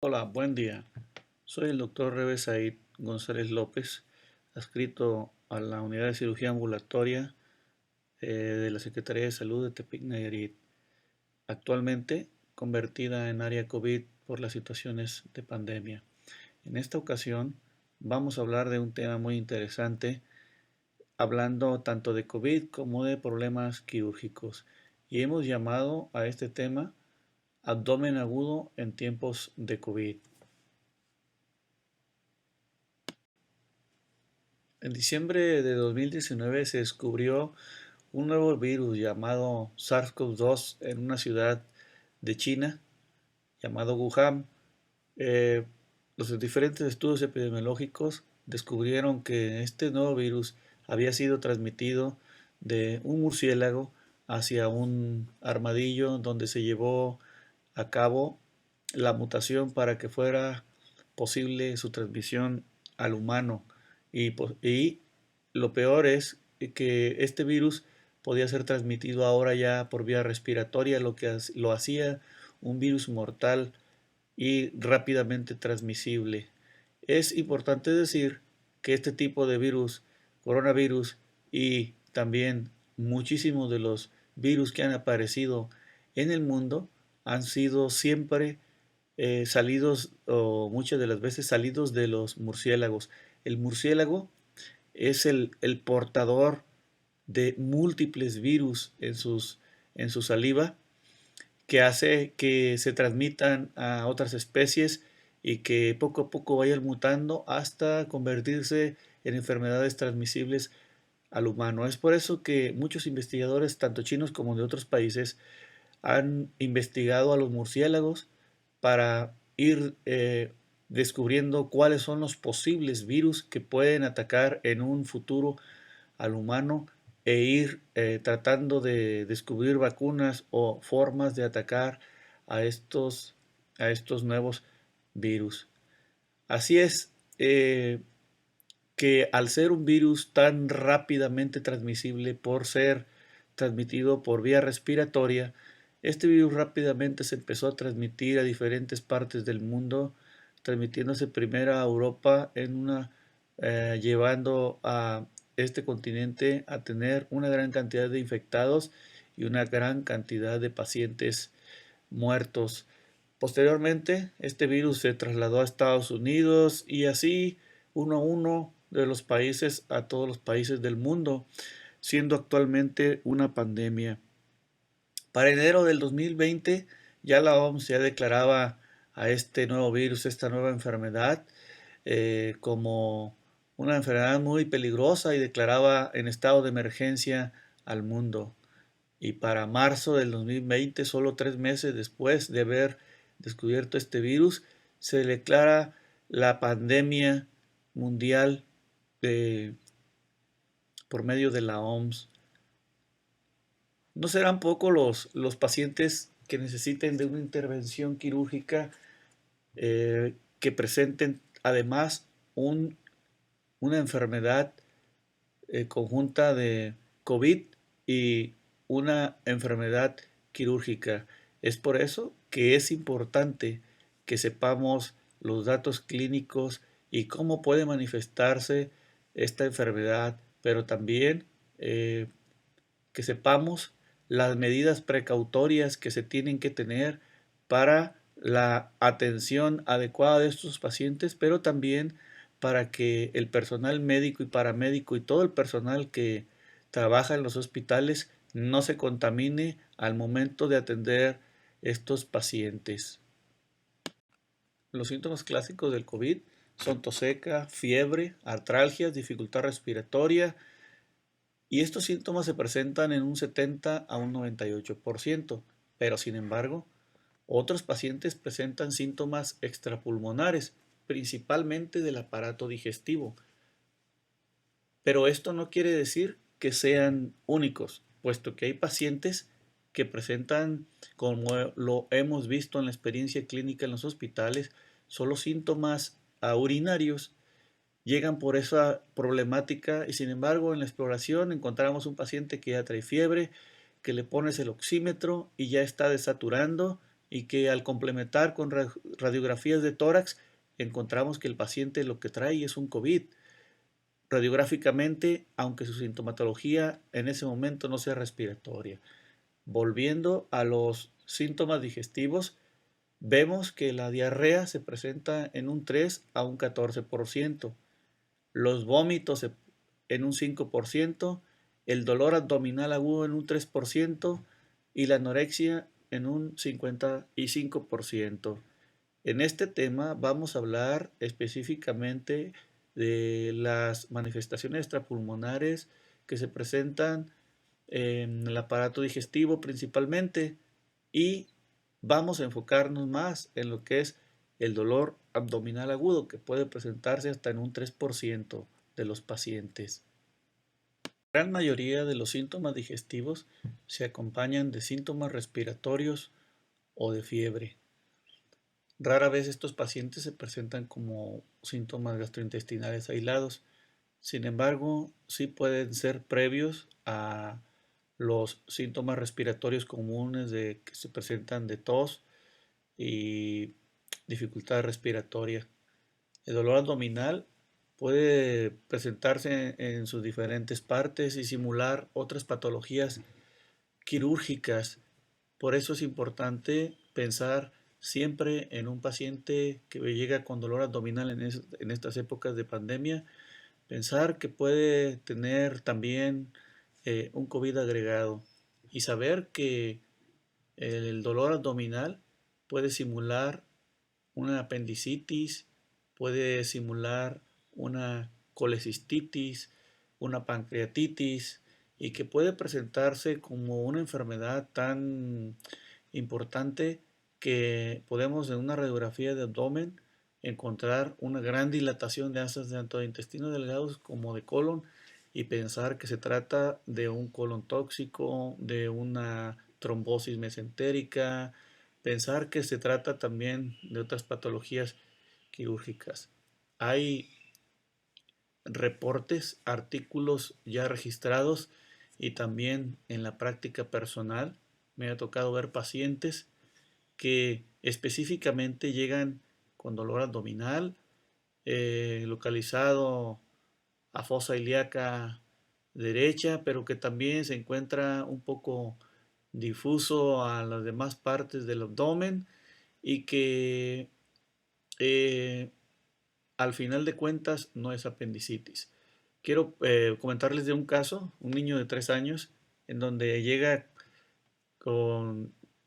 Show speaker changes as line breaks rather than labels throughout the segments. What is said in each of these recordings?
Hola, buen día. Soy el doctor Rebe Said González López, adscrito a la Unidad de Cirugía Ambulatoria de la Secretaría de Salud de Tepic Nayarit, actualmente convertida en área COVID por las situaciones de pandemia. En esta ocasión vamos a hablar de un tema muy interesante, hablando tanto de COVID como de problemas quirúrgicos. Y hemos llamado a este tema abdomen agudo en tiempos de COVID. En diciembre de 2019 se descubrió un nuevo virus llamado SARS-CoV-2 en una ciudad de China llamado Wuhan. Eh, los diferentes estudios epidemiológicos descubrieron que este nuevo virus había sido transmitido de un murciélago hacia un armadillo donde se llevó a cabo la mutación para que fuera posible su transmisión al humano. Y lo peor es que este virus podía ser transmitido ahora ya por vía respiratoria, lo que lo hacía un virus mortal y rápidamente transmisible. Es importante decir que este tipo de virus, coronavirus y también muchísimos de los virus que han aparecido en el mundo han sido siempre salidos o muchas de las veces salidos de los murciélagos. El murciélago es el portador de múltiples virus en su saliva que hace que se transmitan a otras especies y que poco a poco vayan mutando hasta convertirse en enfermedades transmisibles al humano. Es por eso que muchos investigadores, tanto chinos como de otros países, han investigado a los murciélagos para ir descubriendo cuáles son los posibles virus que pueden atacar en un futuro al humano e ir tratando de descubrir vacunas o formas de atacar a a estos nuevos virus. Así es que al ser un virus tan rápidamente transmisible por ser transmitido por vía respiratoria, este virus rápidamente se empezó a transmitir a diferentes partes del mundo, transmitiéndose primero a Europa llevando a este continente a tener una gran cantidad de infectados y una gran cantidad de pacientes muertos. Posteriormente, este virus se trasladó a Estados Unidos y así uno a uno de los países a todos los países del mundo, siendo actualmente una pandemia. Para enero del 2020 ya la OMS ya declaraba a este nuevo virus, esta nueva enfermedad, como una enfermedad muy peligrosa y declaraba en estado de emergencia al mundo. Y para marzo del 2020, solo 3 meses después de haber descubierto este virus, se declara la pandemia mundial eh, por medio de la OMS. No serán pocos los pacientes que necesiten de una intervención quirúrgica que presenten además una enfermedad conjunta de COVID y una enfermedad quirúrgica. Es por eso que es importante que sepamos los datos clínicos y cómo puede manifestarse esta enfermedad, pero también que sepamos las medidas precautorias que se tienen que tener para la atención adecuada de estos pacientes, pero también para que el personal médico y paramédico y todo el personal que trabaja en los hospitales no se contamine al momento de atender estos pacientes. Los síntomas clásicos del COVID son tos seca, fiebre, artralgias, dificultad respiratoria, y estos síntomas se presentan en un 70 a un 98%, pero sin embargo, otros pacientes presentan síntomas extrapulmonares, principalmente del aparato digestivo. Pero esto no quiere decir que sean únicos, puesto que hay pacientes que presentan, como lo hemos visto en la experiencia clínica en los hospitales, solo síntomas urinarios, llegan por esa problemática y sin embargo en la exploración encontramos un paciente que ya trae fiebre, que le pones el oxímetro y ya está desaturando y que al complementar con radiografías de tórax encontramos que el paciente lo que trae es un COVID. Radiográficamente, aunque su sintomatología en ese momento no sea respiratoria. Volviendo a los síntomas digestivos, vemos que la diarrea se presenta en un 3 a un 14%, los vómitos en un 5%, el dolor abdominal agudo en un 3% y la anorexia en un 55%. En este tema vamos a hablar específicamente de las manifestaciones extrapulmonares que se presentan en el aparato digestivo principalmente y vamos a enfocarnos más en lo que es el dolor abdominal agudo que puede presentarse hasta en un 3% de los pacientes. La gran mayoría de los síntomas digestivos se acompañan de síntomas respiratorios o de fiebre. Rara vez estos pacientes se presentan como síntomas gastrointestinales aislados. Sin embargo, sí pueden ser previos a los síntomas respiratorios comunes de que se presentan de tos y dificultad respiratoria. El dolor abdominal puede presentarse en sus diferentes partes y simular otras patologías quirúrgicas. Por eso es importante pensar siempre en un paciente que llega con dolor abdominal en estas épocas de pandemia, pensar que puede tener también un COVID agregado y saber que el dolor abdominal puede simular una apendicitis, puede simular una colecistitis, una pancreatitis y que puede presentarse como una enfermedad tan importante que podemos en una radiografía de abdomen encontrar una gran dilatación de asas tanto de intestinos delgados como de colon y pensar que se trata de un colon tóxico, de una trombosis mesentérica, pensar que se trata también de otras patologías quirúrgicas. Hay reportes, artículos ya registrados y también en la práctica personal me ha tocado ver pacientes que específicamente llegan con dolor abdominal, localizado a fosa ilíaca derecha, pero que también se encuentra un poco difuso a las demás partes del abdomen y que eh, al final de cuentas no es apendicitis. Quiero comentarles de un caso, un niño de 3 años, en donde llega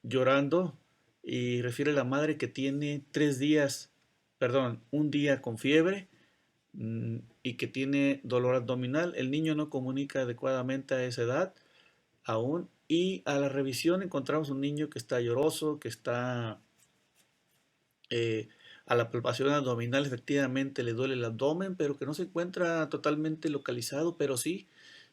llorando y refiere a la madre que tiene 3 días, perdón, un día con fiebre y que tiene dolor abdominal. El niño no comunica adecuadamente a esa edad aún y a la revisión encontramos un niño que está lloroso, que está eh, a la palpación abdominal efectivamente le duele el abdomen, pero que no se encuentra totalmente localizado, pero sí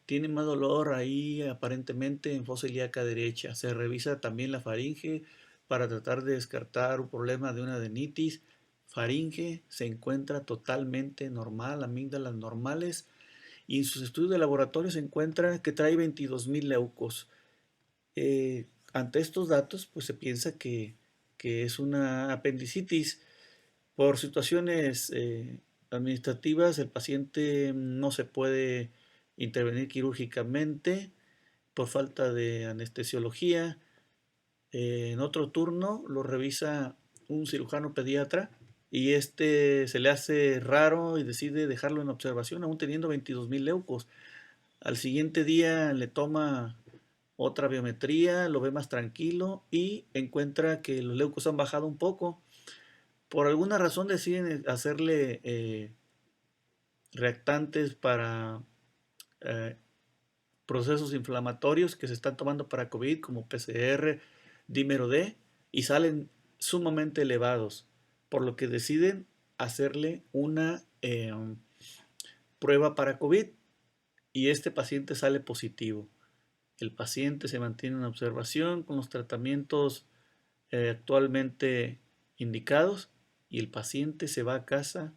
tiene más dolor ahí aparentemente en fosa ilíaca derecha. Se revisa también la faringe para tratar de descartar un problema de una adenitis. Faringe se encuentra totalmente normal, amígdalas normales, y en sus estudios de laboratorio se encuentra que trae 22.000 leucos. Ante estos datos, pues se piensa que es una apendicitis. Por situaciones administrativas, el paciente no se puede intervenir quirúrgicamente por falta de anestesiología. En otro turno lo revisa un cirujano pediatra y este se le hace raro y decide dejarlo en observación aún teniendo 22.000 leucos. Al siguiente día le toma otra biometría, lo ve más tranquilo y encuentra que los leucos han bajado un poco. Por alguna razón deciden hacerle reactantes para eh, procesos inflamatorios que se están tomando para COVID, como PCR, dímero D, y salen sumamente elevados, por lo que deciden hacerle una prueba para COVID y este paciente sale positivo. El paciente se mantiene en observación con los tratamientos actualmente indicados y el paciente se va a casa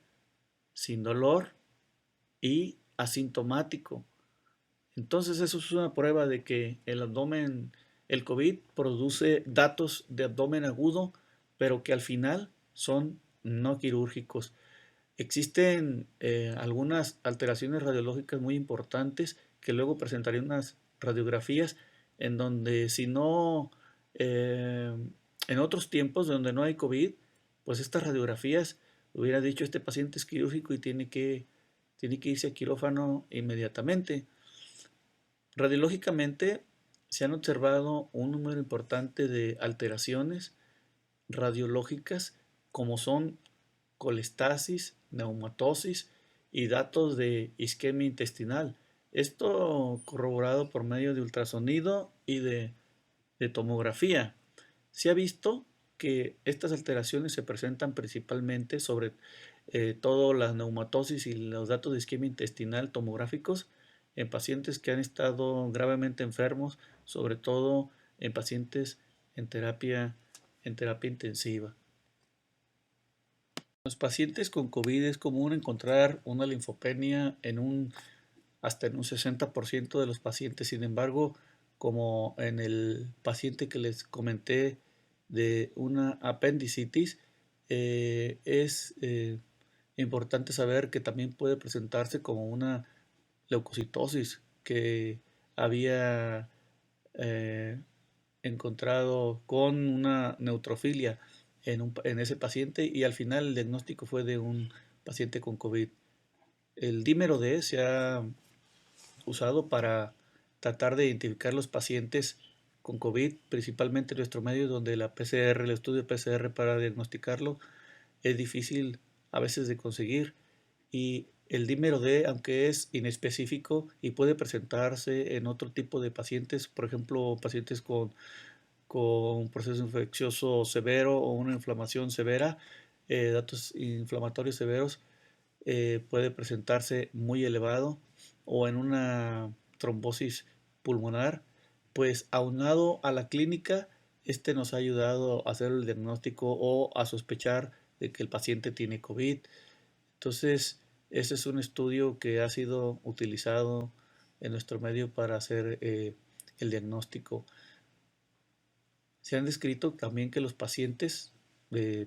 sin dolor y asintomático. Entonces eso es una prueba de que el abdomen El COVID produce datos de abdomen agudo, pero que al final son no quirúrgicos. Existen algunas alteraciones radiológicas muy importantes que luego presentaré unas radiografías en donde si no, eh, en otros tiempos donde no hay COVID, pues estas radiografías hubiera dicho este paciente es quirúrgico y tiene que irse a quirófano inmediatamente. Radiológicamente se han observado un número importante de alteraciones radiológicas como son colestasis, neumatosis y datos de isquemia intestinal. Esto corroborado por medio de ultrasonido y de tomografía. Se ha visto que estas alteraciones se presentan principalmente sobre todo la neumatosis y los datos de isquemia intestinal tomográficos en pacientes que han estado gravemente enfermos, sobre todo en pacientes en terapia intensiva. En los pacientes con COVID es común encontrar una linfopenia hasta en un 60% de los pacientes. Sin embargo, como en el paciente que les comenté de una apendicitis, es importante saber que también puede presentarse como una leucocitosis que había eh, encontrado con una neutrofilia en ese paciente y al final el diagnóstico fue de un paciente con COVID. El dímero D se ha usado para tratar de identificar los pacientes con COVID, principalmente en nuestro medio donde la PCR, el estudio PCR para diagnosticarlo es difícil a veces de conseguir y el dímero D, aunque es inespecífico y puede presentarse en otro tipo de pacientes, por ejemplo, pacientes con un proceso infeccioso severo o una inflamación severa, datos inflamatorios severos, puede presentarse muy elevado o en una trombosis pulmonar, pues aunado a la clínica, este nos ha ayudado a hacer el diagnóstico o a sospechar de que el paciente tiene COVID. Entonces, ese es un estudio que ha sido utilizado en nuestro medio para hacer el diagnóstico. Se han descrito también que los pacientes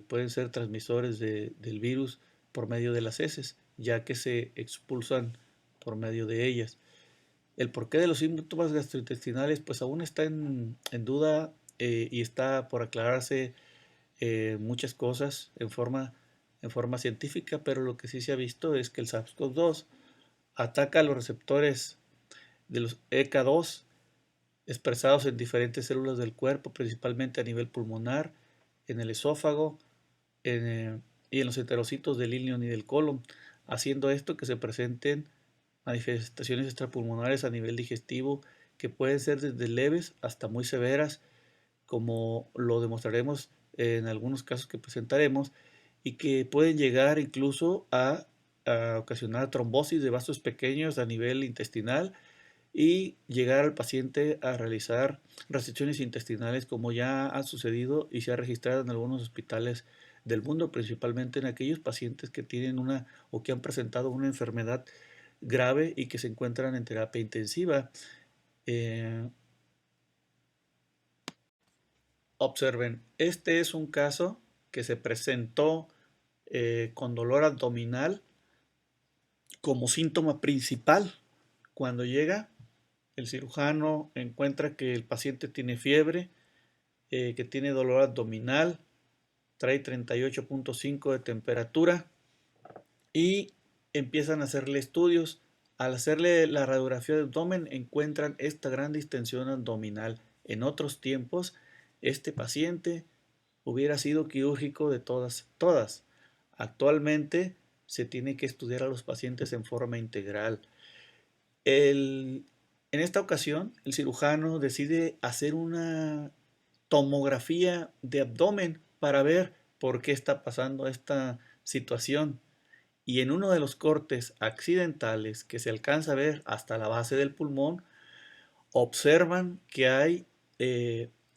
pueden ser transmisores del virus por medio de las heces, ya que se expulsan por medio de ellas. El porqué de los síntomas gastrointestinales pues aún está en duda y está por aclararse muchas cosas en forma científica, pero lo que sí se ha visto es que el SARS-CoV-2 ataca a los receptores de los ECA2 expresados en diferentes células del cuerpo, principalmente a nivel pulmonar, en el esófago y en los enterocitos del ilion y del colon, haciendo esto que se presenten manifestaciones extrapulmonares a nivel digestivo que pueden ser desde leves hasta muy severas, como lo demostraremos en algunos casos que presentaremos, y que pueden llegar incluso a ocasionar trombosis de vasos pequeños a nivel intestinal y llegar al paciente a realizar resecciones intestinales como ya ha sucedido y se ha registrado en algunos hospitales del mundo, principalmente en aquellos pacientes que tienen una o que han presentado una enfermedad grave y que se encuentran en terapia intensiva. Eh, Observen, este es un caso que se presentó con dolor abdominal como síntoma principal. Cuando llega, el cirujano encuentra que el paciente tiene fiebre, que tiene dolor abdominal, trae 38.5 de temperatura y empiezan a hacerle estudios. Al hacerle la radiografía de abdomen encuentran esta gran distensión abdominal. En otros tiempos, este paciente hubiera sido quirúrgico de todas. Actualmente se tiene que estudiar a los pacientes en forma integral. En esta ocasión, el cirujano decide hacer una tomografía de abdomen para ver por qué está pasando esta situación. Y en uno de los cortes accidentales que se alcanza a ver hasta la base del pulmón, observan que hay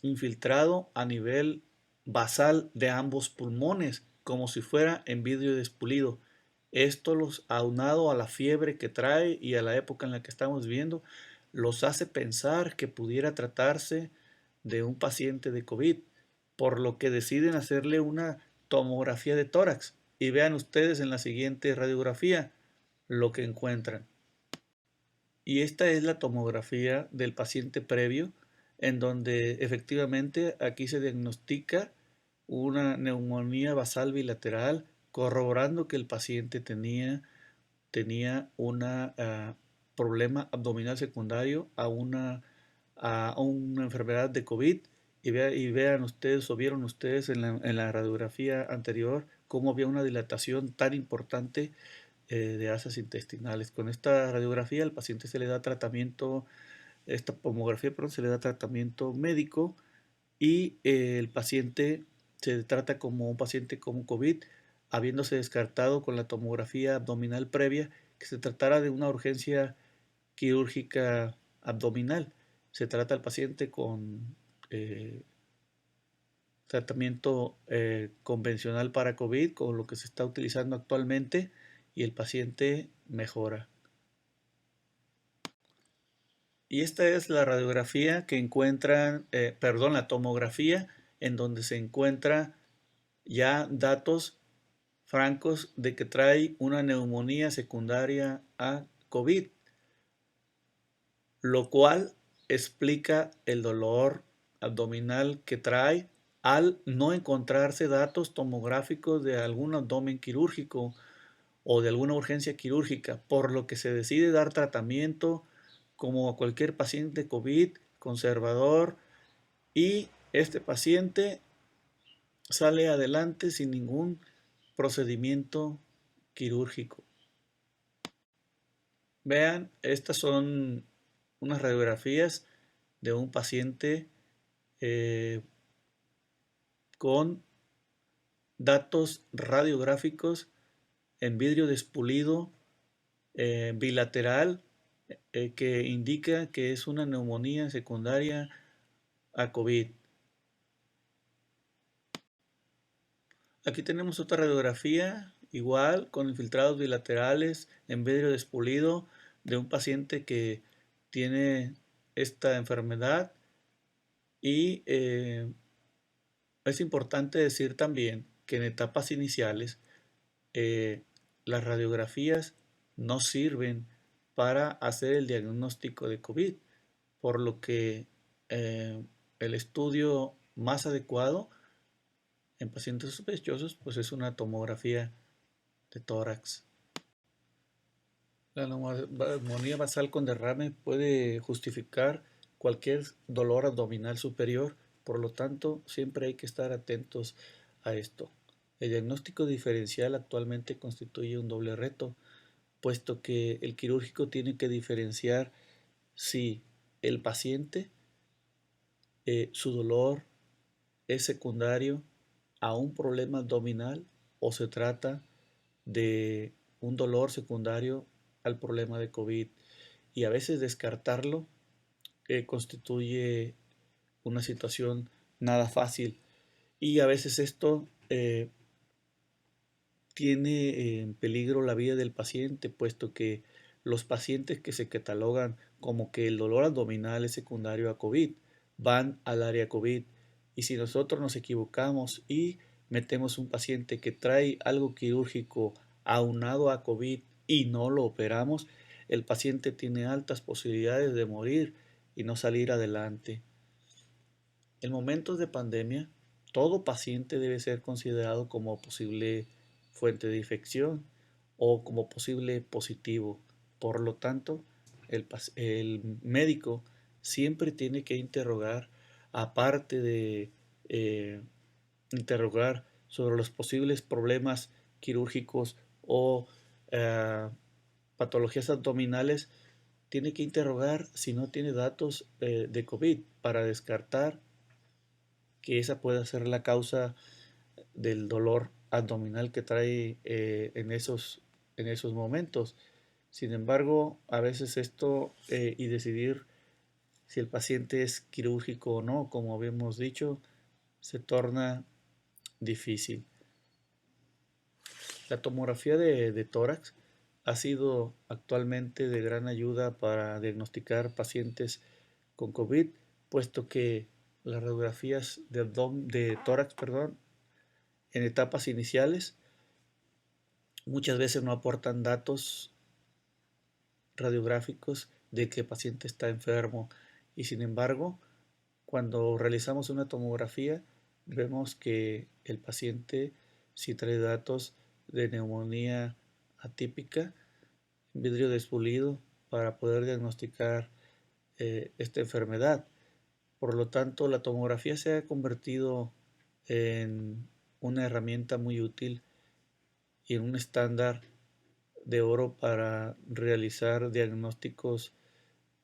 infiltrado a nivel basal de ambos pulmones, como si fuera en vidrio despulido. Esto los aunado a la fiebre que trae y a la época en la que estamos viviendo, los hace pensar que pudiera tratarse de un paciente de COVID, por lo que deciden hacerle una tomografía de tórax. Y vean ustedes en la siguiente radiografía lo que encuentran. Y esta es la tomografía del paciente previo, en donde efectivamente aquí se diagnostica una neumonía basal bilateral, corroborando que el paciente tenía un problema abdominal secundario a una enfermedad de COVID. Y vean ustedes, o vieron ustedes en la radiografía anterior, cómo había una dilatación tan importante de asas intestinales. Con esta radiografía al paciente se le da tratamiento, esta tomografía, perdón, se le da tratamiento médico y el paciente se trata como un paciente con COVID, habiéndose descartado con la tomografía abdominal previa que se tratara de una urgencia quirúrgica abdominal. Se trata al paciente con tratamiento convencional para COVID, con lo que se está utilizando actualmente, y el paciente mejora. Y esta es la radiografía que encuentran, perdón, la tomografía, en donde se encuentra ya datos francos de que trae una neumonía secundaria a COVID, lo cual explica el dolor abdominal que trae al no encontrarse datos tomográficos de algún abdomen quirúrgico o de alguna urgencia quirúrgica, por lo que se decide dar tratamiento como a cualquier paciente COVID conservador, y este paciente sale adelante sin ningún procedimiento quirúrgico. Vean, estas son unas radiografías de un paciente con datos radiográficos en vidrio despulido bilateral, que indica que es una neumonía secundaria a COVID. Aquí tenemos otra radiografía, igual, con infiltrados bilaterales en vidrio despulido de un paciente que tiene esta enfermedad. Y es importante decir también que en etapas iniciales las radiografías no sirven para hacer el diagnóstico de COVID, por lo que el estudio más adecuado en pacientes sospechosos pues es una tomografía de tórax. La neumonía basal con derrame puede justificar cualquier dolor abdominal superior, por lo tanto siempre hay que estar atentos a esto. El diagnóstico diferencial actualmente constituye un doble reto, puesto que el quirúrgico tiene que diferenciar si el paciente, su dolor es secundario a un problema abdominal o se trata de un dolor secundario al problema de COVID. Y a veces descartarlo constituye una situación nada fácil. Y a veces esto tiene en peligro la vida del paciente, puesto que los pacientes que se catalogan como que el dolor abdominal es secundario a COVID van al área COVID. Y si nosotros nos equivocamos y metemos un paciente que trae algo quirúrgico aunado a COVID y no lo operamos, el paciente tiene altas posibilidades de morir y no salir adelante. En momentos de pandemia, todo paciente debe ser considerado como posible fuente de infección o como posible positivo. Por lo tanto, el médico siempre tiene que interrogar, aparte de interrogar sobre los posibles problemas quirúrgicos o patologías abdominales, tiene que interrogar si no tiene datos de COVID para descartar que esa pueda ser la causa del dolor abdominal que trae en esos momentos. Sin embargo, a veces esto y decidir si el paciente es quirúrgico o no, como habíamos dicho, se torna difícil. La tomografía de tórax ha sido actualmente de gran ayuda para diagnosticar pacientes con COVID, puesto que las radiografías de tórax, perdón, en etapas iniciales muchas veces no aportan datos radiográficos de que el paciente está enfermo y sin embargo, cuando realizamos una tomografía, vemos que el paciente sí trae datos de neumonía atípica, vidrio despulido para poder diagnosticar esta enfermedad. Por lo tanto, la tomografía se ha convertido en una herramienta muy útil y en un estándar de oro para realizar diagnósticos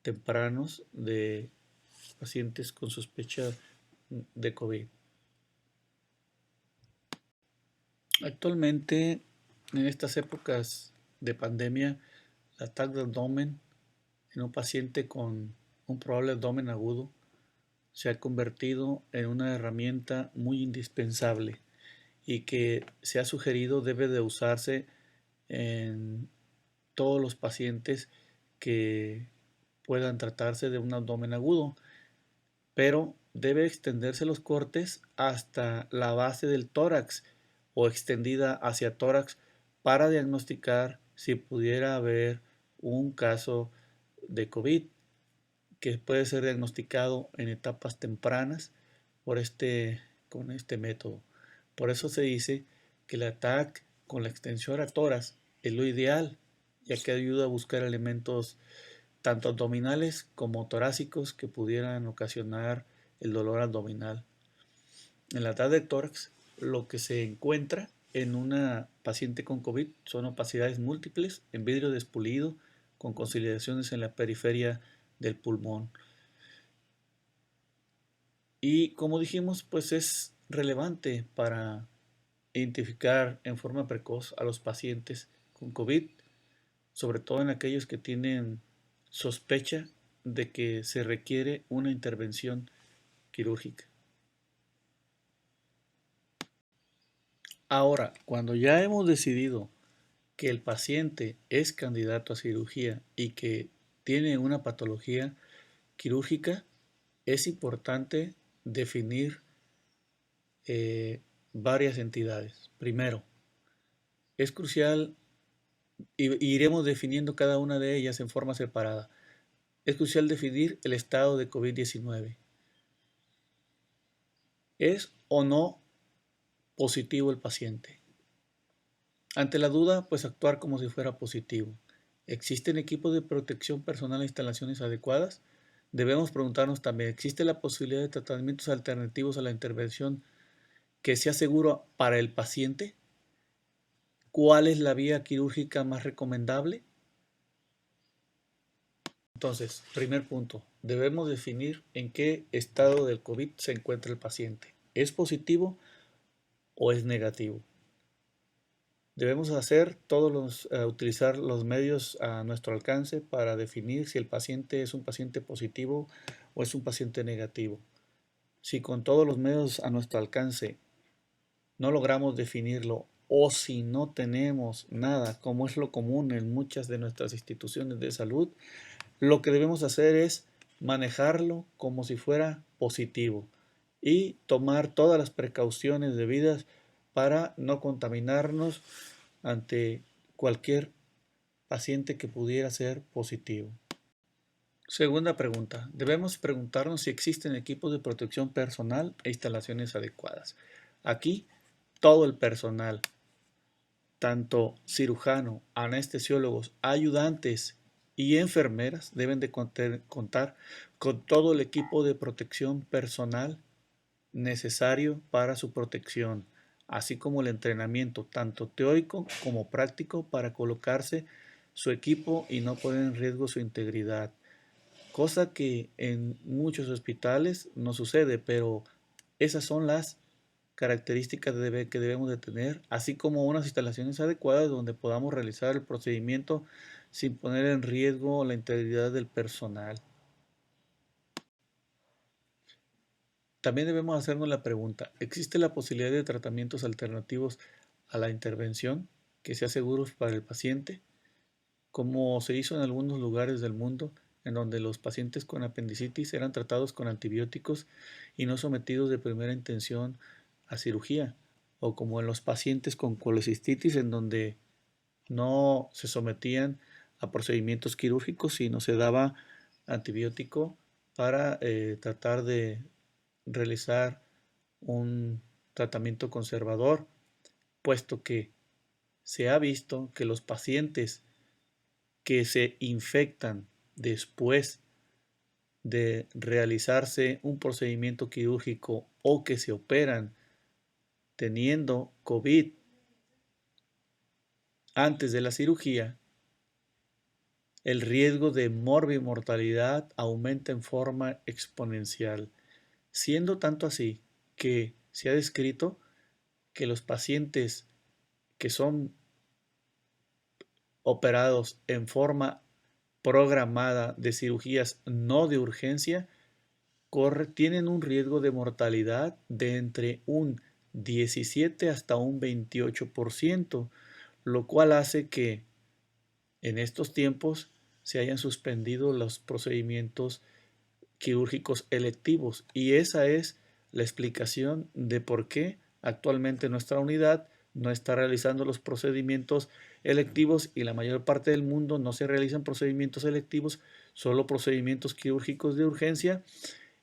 tempranos de pacientes con sospecha de COVID. Actualmente, en estas épocas de pandemia, el ataque de abdomen en un paciente con un probable abdomen agudo se ha convertido en una herramienta muy indispensable y que se ha sugerido debe de usarse en todos los pacientes que puedan tratarse de un abdomen agudo, pero debe extenderse los cortes hasta la base del tórax o extendida hacia tórax para diagnosticar si pudiera haber un caso de COVID que puede ser diagnosticado en etapas tempranas con este método. Por eso se dice que el ataque con la extensión a tórax es lo ideal, ya que ayuda a buscar elementos tanto abdominales como torácicos que pudieran ocasionar el dolor abdominal. En el ataque de tórax, lo que se encuentra en una paciente con COVID son opacidades múltiples en vidrio despulido con consolidaciones en la periferia del pulmón. Y como dijimos, pues es relevante para identificar en forma precoz a los pacientes con COVID, sobre todo en aquellos que tienen sospecha de que se requiere una intervención quirúrgica. Ahora, cuando ya hemos decidido que el paciente es candidato a cirugía y que tiene una patología quirúrgica, es importante definir varias entidades. Primero, es crucial, y iremos definiendo cada una de ellas en forma separada, es crucial definir el estado de COVID-19. ¿Es o no positivo el paciente? Ante la duda, pues actuar como si fuera positivo. ¿Existen equipos de protección personal e instalaciones adecuadas? Debemos preguntarnos también, ¿existe la posibilidad de tratamientos alternativos a la intervención que sea seguro para el paciente? ¿Cuál es la vía quirúrgica más recomendable? Entonces, primer punto, debemos definir en qué estado del COVID se encuentra el paciente. ¿Es positivo o es negativo? Debemos utilizar los medios a nuestro alcance para definir si el paciente es un paciente positivo o es un paciente negativo. Si con todos los medios a nuestro alcance no logramos definirlo o si no tenemos nada, como es lo común en muchas de nuestras instituciones de salud, lo que debemos hacer es manejarlo como si fuera positivo y tomar todas las precauciones debidas para no contaminarnos ante cualquier paciente que pudiera ser positivo. Segunda pregunta. Debemos preguntarnos si existen equipos de protección personal e instalaciones adecuadas. Aquí, todo el personal, tanto cirujano, anestesiólogos, ayudantes y enfermeras, deben de contar con todo el equipo de protección personal necesario para su protección, así como el entrenamiento tanto teórico como práctico para colocarse su equipo y no poner en riesgo su integridad, cosa que en muchos hospitales no sucede, pero esas son las características que debemos de tener, así como unas instalaciones adecuadas donde podamos realizar el procedimiento sin poner en riesgo la integridad del personal. También debemos hacernos la pregunta, ¿existe la posibilidad de tratamientos alternativos a la intervención que sean seguros para el paciente? Como se hizo en algunos lugares del mundo, en donde los pacientes con apendicitis eran tratados con antibióticos y no sometidos de primera intención a cirugía, o como en los pacientes con colecistitis, en donde no se sometían a procedimientos quirúrgicos, sino se daba antibiótico para tratar de realizar un tratamiento conservador, puesto que se ha visto que los pacientes que se infectan después de realizarse un procedimiento quirúrgico o que se operan teniendo COVID antes de la cirugía, el riesgo de morbimortalidad aumenta en forma exponencial, siendo tanto así que se ha descrito que los pacientes que son operados en forma programada de cirugías no de urgencia tienen un riesgo de mortalidad de entre un 17 hasta un 28%, lo cual hace que en estos tiempos se hayan suspendido los procedimientos quirúrgicos electivos, y esa es la explicación de por qué actualmente nuestra unidad no está realizando los procedimientos electivos, y la mayor parte del mundo no se realizan procedimientos electivos, solo procedimientos quirúrgicos de urgencia,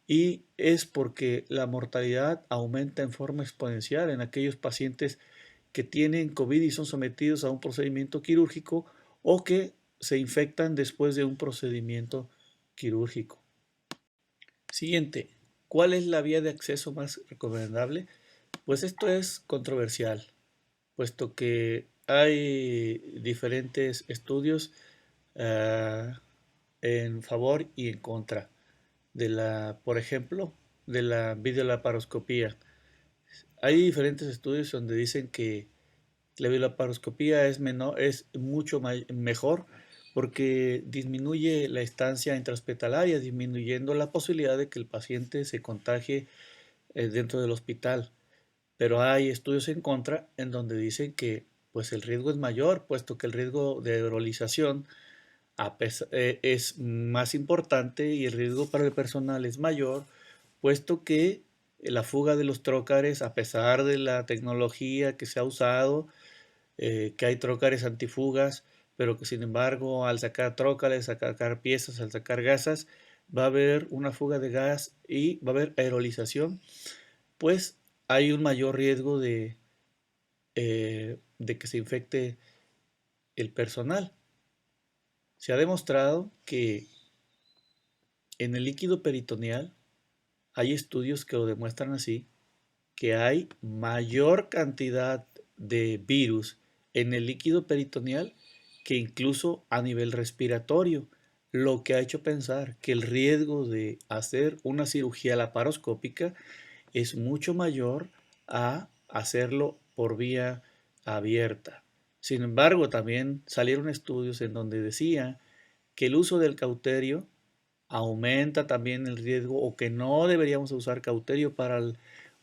y es porque la mortalidad aumenta en forma exponencial en aquellos pacientes que tienen COVID y son sometidos a un procedimiento quirúrgico o que se infectan después de un procedimiento quirúrgico. Siguiente, ¿cuál es la vía de acceso más recomendable? Pues esto es controversial, puesto que hay diferentes estudios uh, en favor y en contra de por ejemplo, de la videolaparoscopía. Hay diferentes estudios donde dicen que la videolaparoscopía es mucho mejor porque disminuye la estancia intrahospitalaria, disminuyendo la posibilidad de que el paciente se contagie dentro del hospital. Pero hay estudios en contra en donde dicen que pues el riesgo es mayor, puesto que el riesgo de embolización es más importante y el riesgo para el personal es mayor, puesto que la fuga de los trócares, a pesar de la tecnología que se ha usado, que hay trócares antifugas, pero que sin embargo al sacar trócares, al sacar piezas, al sacar gasas, va a haber una fuga de gas y va a haber aerolización, pues hay un mayor riesgo de que se infecte el personal. Se ha demostrado que en el líquido peritoneal hay estudios que lo demuestran así, que hay mayor cantidad de virus en el líquido peritoneal que incluso a nivel respiratorio, lo que ha hecho pensar que el riesgo de hacer una cirugía laparoscópica es mucho mayor a hacerlo por vía abierta. Sin embargo, también salieron estudios en donde decía que el uso del cauterio aumenta también el riesgo, o que no deberíamos usar cauterio para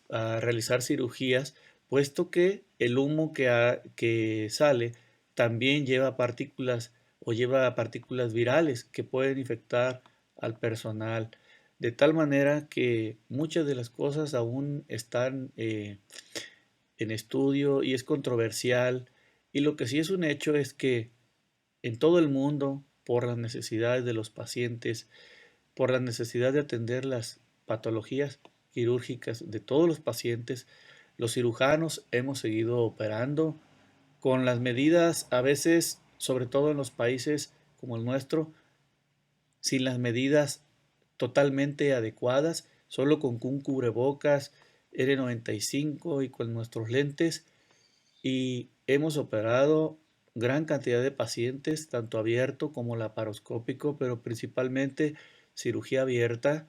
realizar cirugías, puesto que el humo que sale también lleva partículas o lleva partículas virales que pueden infectar al personal, de tal manera que muchas de las cosas aún están en estudio y es controversial, y lo que sí es un hecho es que en todo el mundo, por las necesidades de los pacientes, por la necesidad de atender las patologías quirúrgicas de todos los pacientes, los cirujanos hemos seguido operando con las medidas, a veces, sobre todo en los países como el nuestro, sin las medidas totalmente adecuadas, solo con un cubrebocas N95 y con nuestros lentes, y hemos operado gran cantidad de pacientes, tanto abierto como laparoscópico, pero principalmente cirugía abierta,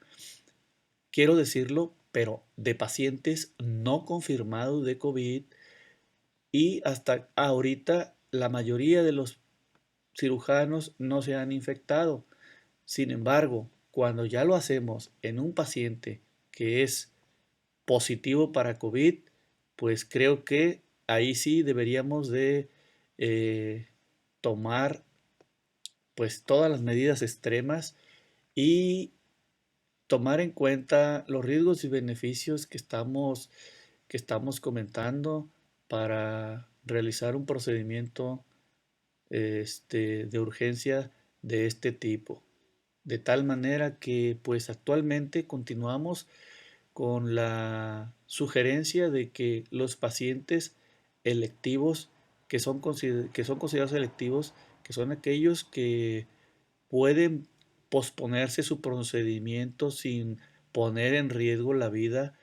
quiero decirlo, pero de pacientes no confirmados de COVID, y hasta ahorita la mayoría de los cirujanos no se han infectado. Sin embargo, cuando ya lo hacemos en un paciente que es positivo para COVID, pues creo que ahí sí deberíamos de tomar pues todas las medidas extremas y tomar en cuenta los riesgos y beneficios que estamos comentando para realizar un procedimiento de urgencia de este tipo. De tal manera que pues actualmente continuamos con la sugerencia de que los pacientes electivos que son considerados electivos, que son aquellos que pueden posponerse su procedimiento sin poner en riesgo la vida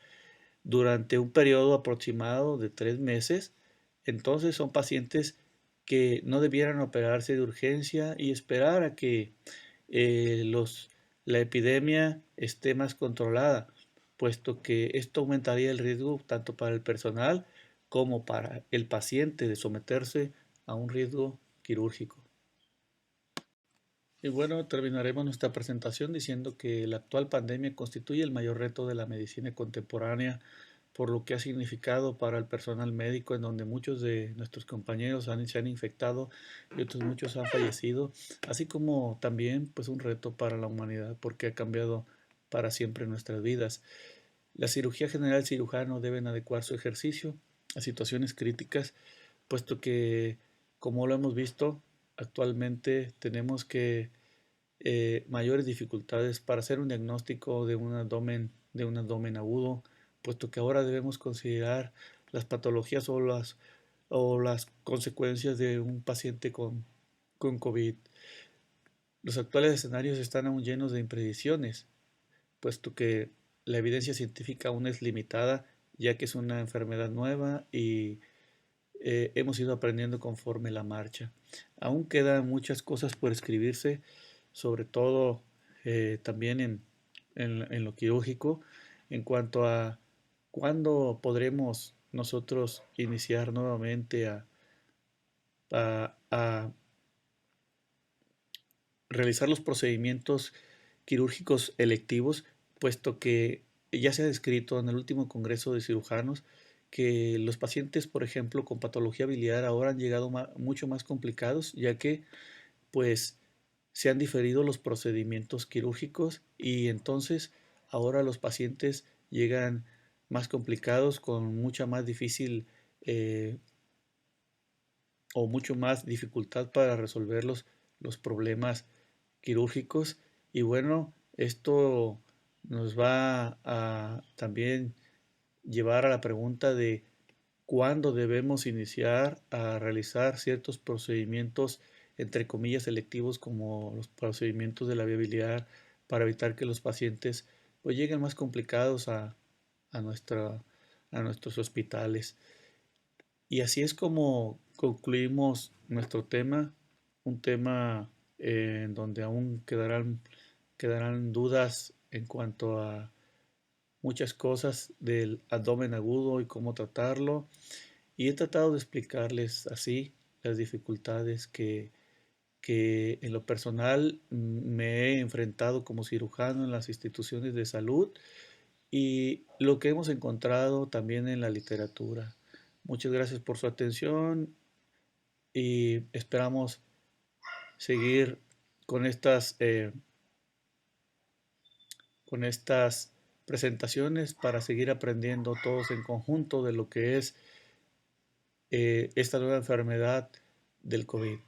durante un periodo aproximado de 3 meses, entonces son pacientes que no debieran operarse de urgencia y esperar a que la epidemia esté más controlada, puesto que esto aumentaría el riesgo tanto para el personal como para el paciente de someterse a un riesgo quirúrgico. Y bueno, terminaremos nuestra presentación diciendo que la actual pandemia constituye el mayor reto de la medicina contemporánea por lo que ha significado para el personal médico, en donde muchos de nuestros compañeros se han infectado y otros muchos han fallecido, así como también pues un reto para la humanidad porque ha cambiado para siempre nuestras vidas. La cirugía general cirujano deben adecuar su ejercicio a situaciones críticas, puesto que, como lo hemos visto, actualmente tenemos que mayores dificultades para hacer un diagnóstico de un abdomen agudo, puesto que ahora debemos considerar las patologías o las consecuencias de un paciente con COVID. Los actuales escenarios están aún llenos de impredicciones, puesto que la evidencia científica aún es limitada, ya que es una enfermedad nueva y hemos ido aprendiendo conforme la marcha. Aún quedan muchas cosas por escribirse, sobre todo también en lo quirúrgico, en cuanto a cuándo podremos nosotros iniciar nuevamente a realizar los procedimientos quirúrgicos electivos, puesto que ya se ha descrito en el último Congreso de Cirujanos que los pacientes, por ejemplo, con patología biliar ahora han llegado mucho más complicados, ya que pues se han diferido los procedimientos quirúrgicos y entonces ahora los pacientes llegan más complicados con mucha más difícil eh, o mucho más dificultad para resolver los problemas quirúrgicos. Y bueno, esto nos va a también llevar a la pregunta de cuándo debemos iniciar a realizar ciertos procedimientos, entre comillas, selectivos, como los procedimientos de la viabilidad, para evitar que los pacientes pues, lleguen más complicados a, nuestra, a nuestros hospitales. Y así es como concluimos nuestro tema, un tema en donde aún quedarán dudas en cuanto a muchas cosas del abdomen agudo y cómo tratarlo. Y he tratado de explicarles así las dificultades que en lo personal me he enfrentado como cirujano en las instituciones de salud y lo que hemos encontrado también en la literatura. Muchas gracias por su atención y esperamos seguir con con estas presentaciones para seguir aprendiendo todos en conjunto de lo que es esta nueva enfermedad del COVID.